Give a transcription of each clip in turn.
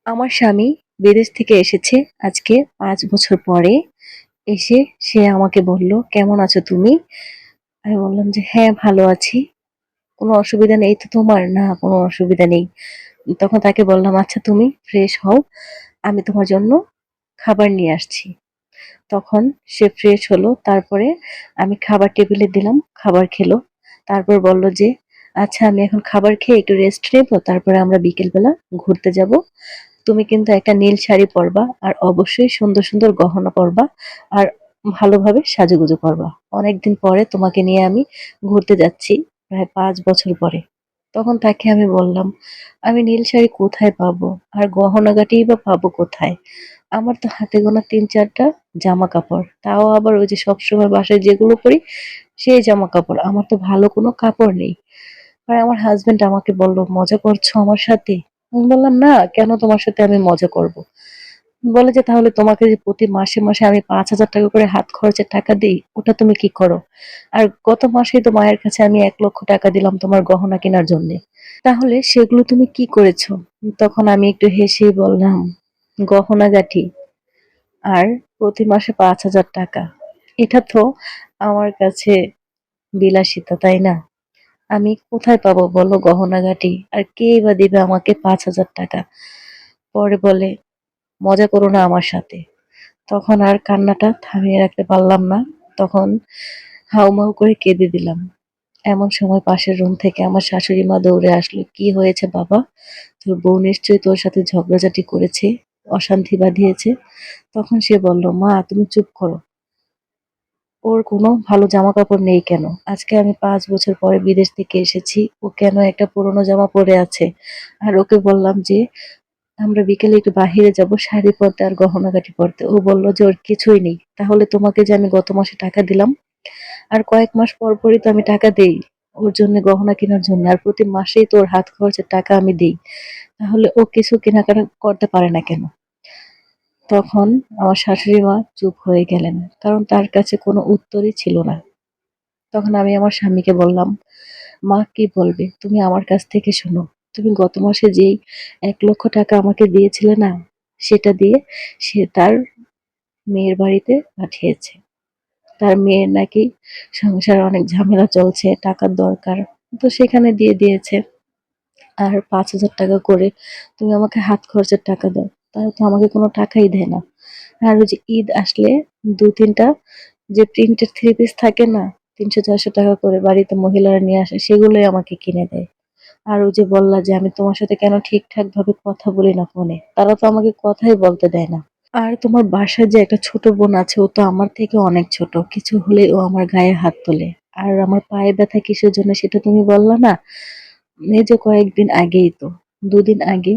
আমার স্বামী বিদেশ থেকে এসেছে আজকে ৫ বছর পরে। এসে সে আমাকে বলল, "কেমন আছো তুমি?" আমি বললাম যে, "হ্যাঁ, ভালো আছি। কোনো অসুবিধা নেই তো তোমার?" "না, কোনো অসুবিধা নেই।" তখন তাকে বললাম, "আচ্ছা তুমি ফ্রেশ হও। আমি তোমার জন্য খাবার নিয়ে আসছি।" তখন সে ফ্রেশ হলো। তারপরে আমি খাবার টেবিলে দিলাম, খাবার খেলো। তারপর বলল যে, "আচ্ছা আমি এখন খাবার খেয়ে একটু রেস্ট নেবো। তারপরে আমরা বিকেলবেলা ঘুরতে যাবো। তুমি কিন্তু একটা নীল শাড়ি পরবা আর অবশ্যই সুন্দর, সুন্দর গহনা পরবা আর ভালোভাবে সাজুগুজু করবা। অনেকদিন পরে তোমাকে নিয়ে আমি ঘুরতে যাচ্ছি, প্রায় ৫ বছর পরে।" তখন তাকে আমি বললাম, "আমি নীল শাড়ি কোথায় পাবো? আর গহনাগাটিই বা পাবো কোথায়? আমার তো হাতে গোনা ৩-৪ টা জামাকাপড়। তাও আবার ওই যে সবসময় বাসায় যেগুলো পরি সেই জামাকাপড়। আমার তো ভালো কোনো কাপড় নেই।" আর আমার হাসব্যান্ড আমাকে বলল, "মজা করছো আমার সাথে?" আমি বললাম, "না, কেন তোমার সাথে আমি মজা করব?" বলে যে, "তাহলে তোমাকে যে প্রতি মাসে, মাসে আমি ৳৫,০০০ করে হাত খরচের টাকা দেই, ওটা তুমি কি করো? আর গত মাসেই তো মায়ের কাছে আমি ৳১,০০,০০০ দিলাম তোমার গহনা কেনার জন্যে। তাহলে সেগুলো তুমি কি করেছো?" তখন আমি একটু হেসেই বললাম, "গহনাগাটি আর প্রতি মাসে ৳৫,০০০। এটা তো আমার কাছে বিলাসিতা, তাই না? আমি কোথায় পাবো বলো গহনাগাটি? আর কেই বা দিবে আমাকে ৳৫,০০০।" পরে বলে, "মজা করো না আমার সাথে।" তখন আর কান্নাটা থামিয়ে রাখতে পারলাম না। তখন হাউমাউ করে কেঁদে দিলাম। এমন সময় পাশের রুম থেকে আমার শাশুড়ি মা দৌড়ে আসলো। "কি হয়েছে বাবা? তোর বউ নিশ্চয়ই তোর সাথে ঝগড়াঝাটি করেছে, অশান্তি বাধিয়েছে।" তখন সে বলল, "মা তুমি চুপ করো। ওর কোনো ভালো জামাকাপড় নেই কেন? আজকে আমি ৫ বছর পরে বিদেশ থেকে এসেছি। ও কেন একটা পুরনো জামা পরে আছে?" আর ওকে বললাম যে, "আমরা বিকেলে একটু বাহিরে যাবো শাড়ি পরতে আর গহনাগাটি পরতে।" ও বলল যে, "ওর কিছুই নেই। তাহলে তোমাকে যে আমি গত মাসে টাকা দিলাম, আর কয়েক মাস পর পরই তো আমি টাকা দেই ওর জন্যে গহনা কেনার জন্য। আর প্রতি মাসেই তো ওর হাত খরচের টাকা আমি দেই। তাহলে ও কিছু কেনাকাটা করতে পারে না কেন?" তখন আমার শাশুড়ি মা চুপ হয়ে গেলেন। কারণ তার কাছে কোনো উত্তরই ছিল না। তখন আমি আমার স্বামীকে বললাম, "মা কি বলবে? তুমি আমার কাছ থেকে শোনো। তুমি গত মাসে যেই ৳১,০০,০০০ আমাকে দিয়েছিলে না? সেটা দিয়ে সে তার মেয়ের বাড়িতে পাঠিয়েছে। তার মেয়ের নাকি সংসারে অনেক ঝামেলা চলছে, টাকার দরকার। তো সেখানে দিয়ে দিয়েছে। আর ৳৫,০০০ করে তুমি আমাকে হাত খরচের টাকা দাও। তারা তো আমাকে কোনো টাকাই দেয় না। আর ওই যে ঈদ আসলে ২-৩ টা যে প্রিন্টেড থ্রি পিস থাকে না? ৳৩০০-৳৪০০ করে বাড়িতে মহিলারা নিয়ে আসে, সেগুলোই আমাকে কিনে দেয়। আর ওই যে বললা যে আমি তোমার সাথে কেন ঠিকঠাক ভাবে কথা বলি না ফোনে? তারা তো আমাকে কথাই বলতে দেয় না। আর তোমার বাসায় যে একটা ছোট বোন আছে, ও তো আমার থেকে অনেক ছোট। কিছু হলেই ও আমার গায়ে হাত তোলে। আর আমার পায়ে ব্যথা কিসের জন্য সেটা তুমি বললা না? এই যে কয়েকদিন আগেই তো, ২ দিন আগে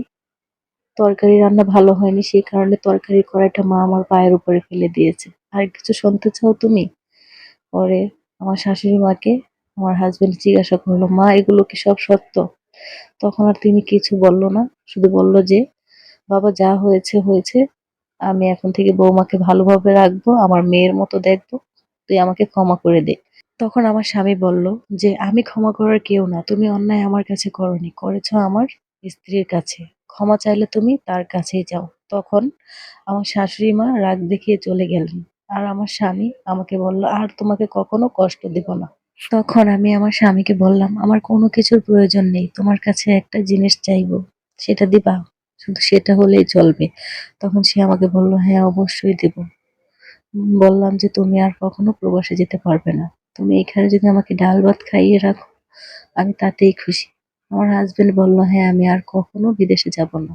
তরকারি রান্না ভালো হয়নি, সেই কারণে তরকারির কড়াইটা মা আমার পায়ের উপরে ফেলে দিয়েছে। আর কিছু শুনতে চাও তুমি? পরে আমার শাশুড়ি মাকে আমার হাসব্যান্ড জিজ্ঞাসা করলো, "মা এগুলো কি সব সত্য?" তখন আর তিনি কিছু বলল না। শুধু বলল যে, "বাবা যা হয়েছে, হয়েছে। আমি এখন থেকে বৌমাকে ভালোভাবে রাখবো, আমার মেয়ের মতো দেখবো। তুই আমাকে ক্ষমা করে দে।" তখন আমার স্বামী বলল যে, "আমি ক্ষমা করার কেউ না। তুমি অন্যায় আমার কাছে করোনি। করেছ আমার স্ত্রীর কাছে। ক্ষমা চাইলে তুমি তার কাছেই যাও।" তখন আমার শাশুড়ি মা রাগ দেখিয়ে চলে গেলেন। আর আমার স্বামী আমাকে বলল, "আর তোমাকে কখনো কষ্ট দিব না।" তখন আমি আমার স্বামীকে বললাম, "আমার কোনো কিছুর প্রয়োজন নেই। তোমার কাছে একটা জিনিস চাইবো। সেটা দিবা? শুধু সেটা হলেই চলবে।" তখন সে আমাকে বলল, "হ্যাঁ, অবশ্যই দিব।" বললাম যে, "তুমি আর কখনো প্রবাসে যেতে পারবে না। তুমি এখানে যদি আমাকে ডাল ভাত খাইয়ে রাখো, আমি তাতেই খুশি।" আমার হাসব্যান্ড বলল, "হ্যাঁ, আমি আর কখনো বিদেশে যাব না।"